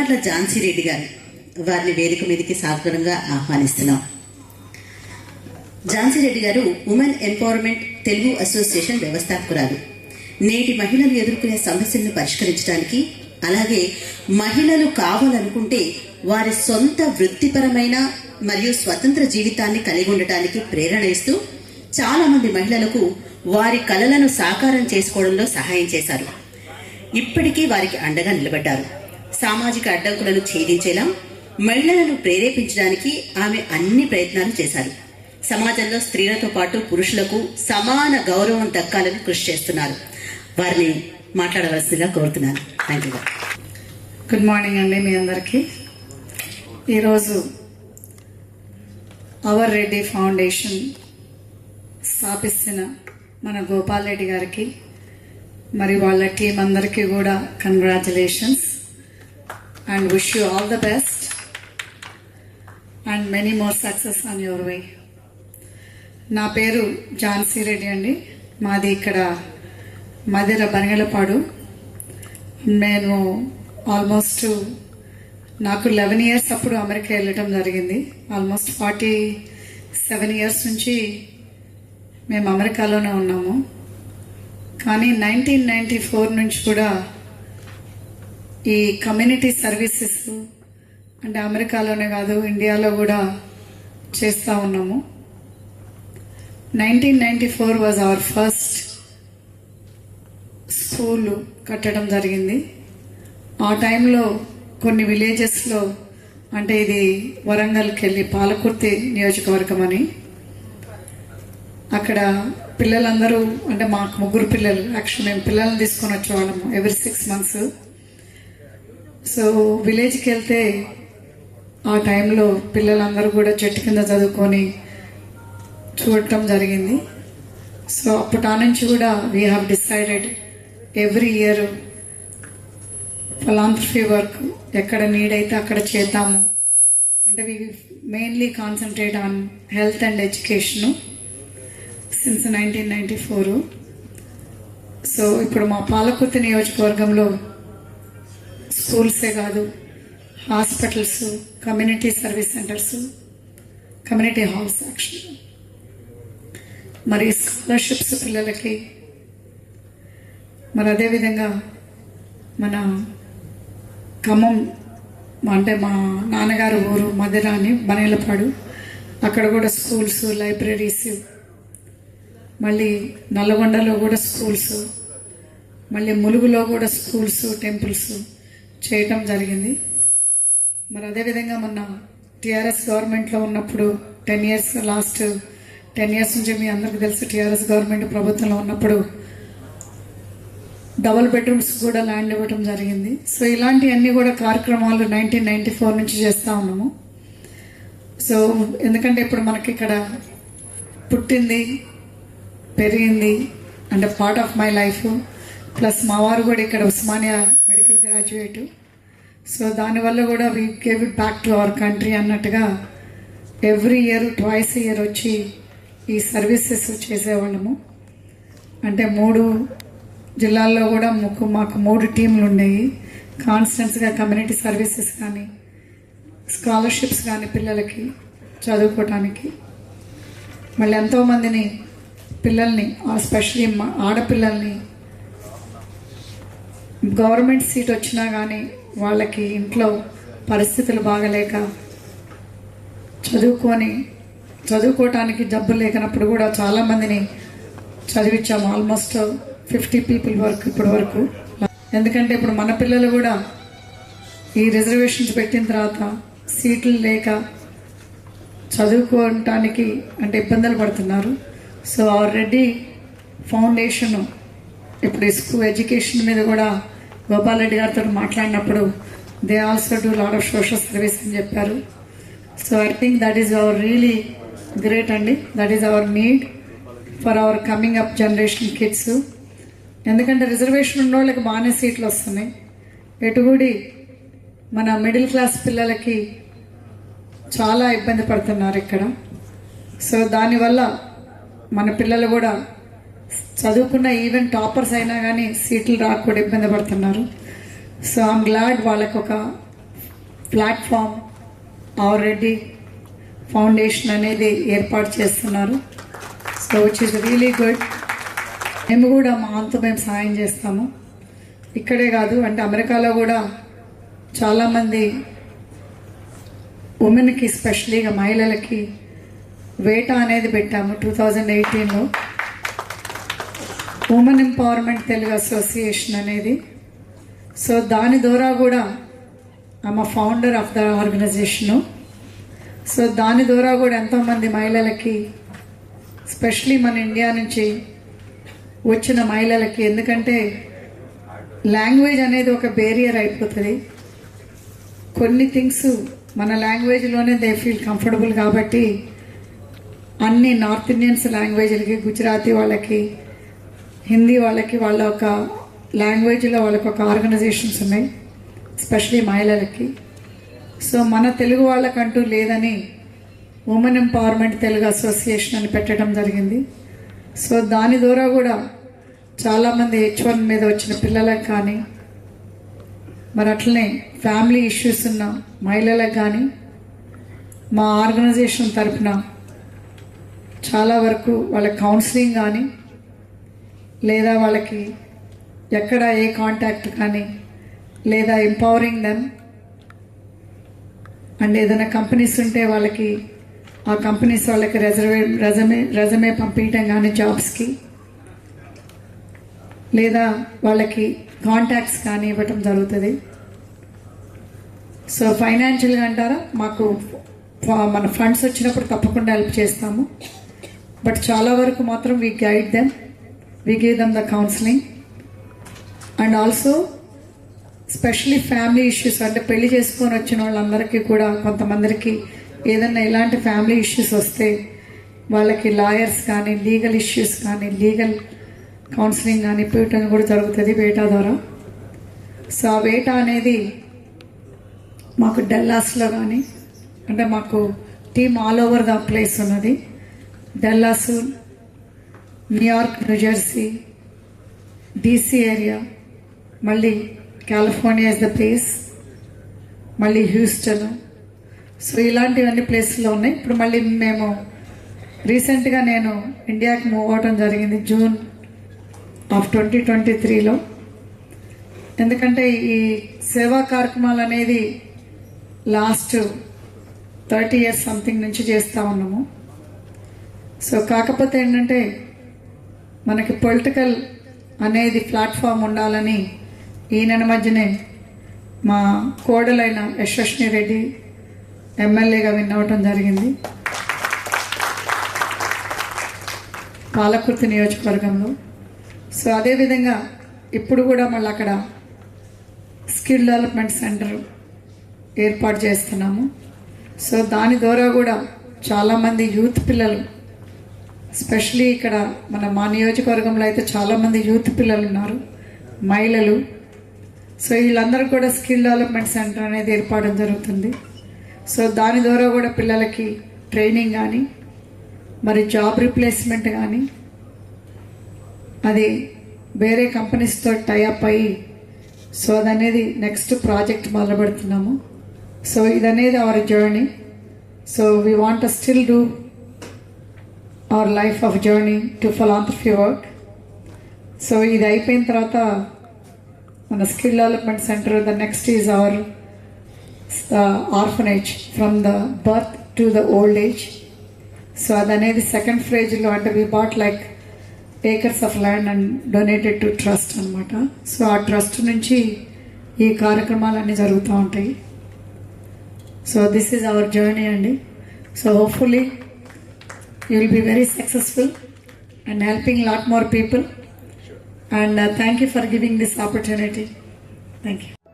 బంగార్ల ఝాన్సీ రెడ్డి గారు వారిని వేదిక మీదకి సాదరంగా ఆహ్వానిస్తున్నాం. ఝాన్సీ రెడ్డి గారు ఉమెన్ ఎంపవర్మెంట్ తెలుగు అసోసియేషన్ వ్యవస్థాపకురాలు. నేటి మహిళలు ఎదుర్కొనే సమస్యలను పరిష్కరించడానికి, అలాగే మహిళలు కావాలనుకుంటే వారి సొంత వృత్తిపరమైన మరియు స్వతంత్ర జీవితాన్ని కలిగి ఉండటానికి ప్రేరణ ఇస్తూ చాలా మంది మహిళలకు వారి కలలను సాకారం చేసుకోవడంలో సహాయం చేశారు. ఇప్పటికీ వారికి అండగా నిలబడ్డారు. సామాజిక అడ్డంకులను ఛేదించేలా మహిళలను ప్రేరేపించడానికి ఆమె అన్ని ప్రయత్నాలు చేశారు. సమాజంలో స్త్రీలతో పాటు పురుషులకు సమాన గౌరవం దక్కాలని కృషి చేస్తున్నారు. వారిని మాట్లాడవలసిందిగా కోరుతున్నాను. Thank you. గుడ్ మార్నింగ్ అండి మీ అందరికీ. ఈరోజు అవర్ రెడ్డి ఫౌండేషన్ స్థాపిస్తున్న మన గోపాల్ రెడ్డి గారికి మరి వాళ్ళ టీం అందరికీ కూడా congratulations and wish you all the best and many more success on your way. నా పేరు ఝాన్సీ రెడ్డి అండి. మాది ఇక్కడ మదిర బనగలపాడు. నేను ఆల్మోస్ట్ నాకు 11 years అప్పుడు అమెరికా వెళ్ళటం జరిగింది. ఆల్మోస్ట్ 47 years నుంచి మేము అమెరికాలోనే ఉన్నాము. కానీ 1994 నుంచి కూడా ఈ కమ్యూనిటీ సర్వీసెస్ అంటే అమెరికాలోనే కాదు ఇండియాలో కూడా చేస్తూ ఉన్నాము. 1994 వాజ్ అవర్ ఫస్ట్ స్కూల్ కట్టడం జరిగింది. ఆ టైంలో కొన్ని విలేజెస్లో అంటే ఇది వరంగల్కి వెళ్ళి పాలకుర్తి నియోజకవర్గం అని అక్కడ పిల్లలందరూ అంటే మాకు 3 పిల్లలు, యాక్చువల్ మేము పిల్లల్ని తీసుకొని వచ్చేవాళ్ళము ఎవ్రీ 6 months. సో విలేజ్కి వెళ్తే ఆ టైంలో పిల్లలందరూ కూడా చెట్టు కింద చదువుకొని చూడటం జరిగింది. సో అప్పటి నుంచి కూడా we have decided every year philanthropy work ఎక్కడ నీడ్ అయితే అక్కడ చేద్దాము అంటే we mainly concentrate on health and education since 1994. So ఇప్పుడు మా పాలకుర్తి నియోజకవర్గంలో స్కూల్సే కాదు, hospitals, community service centres, community halls actual, మరి స్కాలర్షిప్స్ పిల్లలకి, మరి అదేవిధంగా మన ఖమ్మం అంటే మా నాన్నగారు ఊరు మదిర అని బనేలపాడు, అక్కడ కూడా స్కూల్స్, లైబ్రరీస్, మళ్ళీ నల్లగొండలో కూడా స్కూల్స్, మళ్ళీ ములుగులో కూడా స్కూల్స్, టెంపుల్స్ చేయటం జరిగింది. మరి అదేవిధంగా మొన్న టీఆర్ఎస్ గవర్నమెంట్లో ఉన్నప్పుడు 10 years లాస్ట్ 10 years నుంచి మీ అందరికీ తెలుసు టీఆర్ఎస్ గవర్నమెంట్ ప్రభుత్వంలో ఉన్నప్పుడు డబుల్ బెడ్రూమ్స్ కూడా ల్యాండ్ ఇవ్వటం జరిగింది. సో ఇలాంటివన్నీ కూడా కార్యక్రమాలు 1994 నుంచి చేస్తూ ఉన్నాము. సో ఎందుకంటే ఇప్పుడు మనకి ఇక్కడ పుట్టింది పెరిగింది అంటే part of my life, plus మా వారు కూడా ఇక్కడ ఉస్మానియా మెడికల్ గ్రాడ్యుయేట్. సో దానివల్ల కూడా we gave it back to our country అన్నట్టుగా ఎవ్రీ ఇయర్ ట్వైస్ ఇయర్ వచ్చి ఈ సర్వీసెస్ చేసేవాళ్ళము. అంటే 3 జిల్లాల్లో కూడా మాకు 3 టీంలు ఉండేవి. కాన్స్టెంట్స్గా కమ్యూనిటీ సర్వీసెస్ కానీ, స్కాలర్షిప్స్ కానీ పిల్లలకి చదువుకోవటానికి, మళ్ళీ ఎంతోమందిని పిల్లల్ని ఎస్పెషలీ ఆడపిల్లల్ని గవర్నమెంట్ సీట్ వచ్చినా కానీ వాళ్ళకి ఇంట్లో పరిస్థితులు బాగలేక చదువుకోవటానికి జబ్బు లేకనప్పుడు కూడా చాలామందిని చదివించాము. ఆల్మోస్ట్ 50 people వరకు ఇప్పటి వరకు. ఎందుకంటే ఇప్పుడు మన పిల్లలు కూడా ఈ రిజర్వేషన్స్ పెట్టిన తర్వాత సీట్లు లేక చదువుకోవటానికి అంటే ఇబ్బందులు పడుతున్నారు. సో అవర్ రెడ్డి ఫౌండేషన్ ఇప్పుడు స్కూల్ ఎడ్యుకేషన్ మీద కూడా గోపాల్ రెడ్డి గారితో మాట్లాడినప్పుడు they also do lot of social service అని చెప్పారు. So I think that is our really great అండి. That is our need for our coming up generation kids. ఎందుకంటే రిజర్వేషన్ ఉన్న వాళ్ళకి బాగానే సీట్లు వస్తున్నాయి, ఎటుగుడి మన మిడిల్ క్లాస్ పిల్లలకి చాలా ఇబ్బంది పడుతున్నారు ఇక్కడ. సో దానివల్ల మన పిల్లలు కూడా చదువుకున్న ఈవెన్ టాపర్స్ అయినా కానీ సీట్లు రాకుండా ఇబ్బంది పడుతున్నారు. సో ఐమ్ గ్లాడ్ వాళ్ళకు ఒక ప్లాట్ఫామ్ ఆల్రెడీ ఫౌండేషన్ అనేది ఏర్పాటు చేస్తున్నారు. So which is really good. మేము కూడా మా అంతా మేము సాయం చేస్తాము. ఇక్కడే కాదు, అంటే అమెరికాలో కూడా చాలామంది ఉమెన్కి, స్పెషలీగా మహిళలకి వేట అనేది పెట్టాము 2018లో. ఉమెన్ ఎంపవర్మెంట్ తెలుగు అసోసియేషన్ అనేది. సో దాని ద్వారా కూడా ఆమె founder of the organisation. So దాని ద్వారా కూడా ఎంతోమంది మహిళలకి, స్పెషలీ మన ఇండియా నుంచి వచ్చిన మహిళలకి, ఎందుకంటే లాంగ్వేజ్ అనేది ఒక బేరియర్ అయిపోతుంది. కొన్ని థింగ్స్ మన లాంగ్వేజ్లోనే దే ఫీల్ కంఫర్టబుల్. కాబట్టి అన్ని నార్త్ ఇండియన్స్ లాంగ్వేజ్లకి, గుజరాతీ వాళ్ళకి, హిందీ వాళ్ళకి వాళ్ళ ఒక లాంగ్వేజ్లో వాళ్ళకి ఒక ఆర్గనైజేషన్స్ ఉన్నాయి, ఎస్పెషలీ మహిళలకి. సో మన తెలుగు వాళ్ళకంటూ లేదని ఉమెన్ ఎంపవర్మెంట్ తెలుగు అసోసియేషన్ అని పెట్టడం జరిగింది. సో దాని ద్వారా కూడా చాలామంది H1 మీద వచ్చిన పిల్లలకు కానీ, మరి అట్లనే ఫ్యామిలీ ఇష్యూస్ ఉన్న మహిళలకు కానీ మా ఆర్గనైజేషన్ తరఫున చాలా వరకు వాళ్ళ కౌన్సిలింగ్ కానీ, లేదా వాళ్ళకి ఎక్కడ ఏ కాంటాక్ట్ కానీ, లేదా ఎంపవరింగ్ దెమ్. అండ్ ఏదైనా కంపెనీస్ ఉంటే వాళ్ళకి ఆ కంపెనీస్ వాళ్ళకి రెజమే పంపించడం కానీ జాబ్స్కి, లేదా వాళ్ళకి కాంటాక్ట్స్ కానీ ఇవ్వటం జరుగుతుంది. సో ఫైనాన్షియల్గా అంటారా, మాకు మన ఫండ్స్ వచ్చినప్పుడు తప్పకుండా హెల్ప్ చేస్తాము. బట్ చాలా వరకు మాత్రం we guide them, we give them the counselling. And also especially family issues, అంటే పెళ్లి చేసుకొని వచ్చిన వాళ్ళందరికీ కూడా కొంతమందికి ఏదైనా ఇలాంటి ఫ్యామిలీ ఇష్యూస్ వస్తే వాళ్ళకి లాయర్స్ కానీ, లీగల్ ఇష్యూస్ కానీ, లీగల్ కౌన్సిలింగ్ కానీ ఇవ్వటం కూడా జరుగుతుంది వేటా ద్వారా. సో ఆ వేటా అనేది మాకు డల్లాస్లో కానీ, అంటే మాకు team all over the place ఉన్నది. Dallas, New York, New Jersey, DC area, మళ్ళీ కాలిఫోర్నియా ఇస్ ద ప్లేస్, మళ్ళీ హ్యూస్టన్. సో ఇలాంటివన్నీ ప్లేస్లో ఉన్నాయి. ఇప్పుడు మళ్ళీ మేము రీసెంట్గా నేను ఇండియాకి మూవ్ అవడం జరిగింది జూన్ ఆఫ్ 2023లో. ఎందుకంటే ఈ సేవా కార్యక్రమాలు అనేది లాస్ట్ 30 years సంథింగ్ నుంచి చేస్తూ ఉన్నాము. సో కాకపోతే ఏంటంటే మనకి పొలిటికల్ అనేది ప్లాట్ఫామ్ ఉండాలని ఈ నెల మధ్యనే మా కోడలైన యశస్విని రెడ్డి ఎమ్మెల్యేగా విన్ అవ్వటం జరిగింది పాలకుర్తి నియోజకవర్గంలో. సో అదేవిధంగా ఇప్పుడు కూడా మళ్ళీ అక్కడ స్కిల్ డెవలప్మెంట్ సెంటర్ ఏర్పాటు చేస్తున్నాము. సో దాని ద్వారా కూడా చాలామంది యూత్ పిల్లలు, స్పెషలీ ఇక్కడ మా నియోజకవర్గంలో అయితే చాలామంది యూత్ పిల్లలు ఉన్నారు, మహిళలు. సో వీళ్ళందరూ కూడా స్కిల్ డెవలప్మెంట్ సెంటర్ అనేది ఏర్పడడం జరుగుతుంది. సో దాని ద్వారా కూడా పిల్లలకి ట్రైనింగ్ కానీ, మరి జాబ్ రీప్లేస్మెంట్ కానీ, అది వేరే కంపెనీస్తో టైఅప్ అయ్యి, సో అదనేది నెక్స్ట్ ప్రాజెక్ట్ మొదలు పెడుతున్నాము. సో ఇదనేది our journey. So we want to still do our life of journey to philanthropy work. So ఇది అయిపోయిన తర్వాత మన skill development centre, the next is our orphanage from the birth to the old age. So అదనేది second ఫేజ్లో, అంటే we bought like acres of land and donated to trust అనమాట. So ఆ trust నుంచి ఈ కార్యక్రమాలన్నీ జరుగుతూ ఉంటాయి. So this is our journey అండి. So hopefully you will be very successful and helping a lot more people. And thank you for giving this opportunity. Thank you.